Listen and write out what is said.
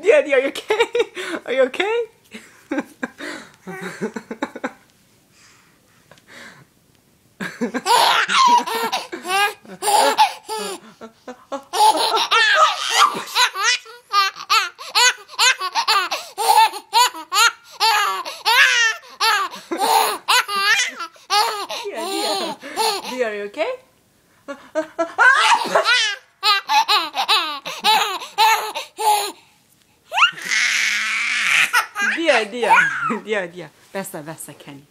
Dia, are you okay? Are you okay? Dia, are you okay? Dia. Bästa Kenny.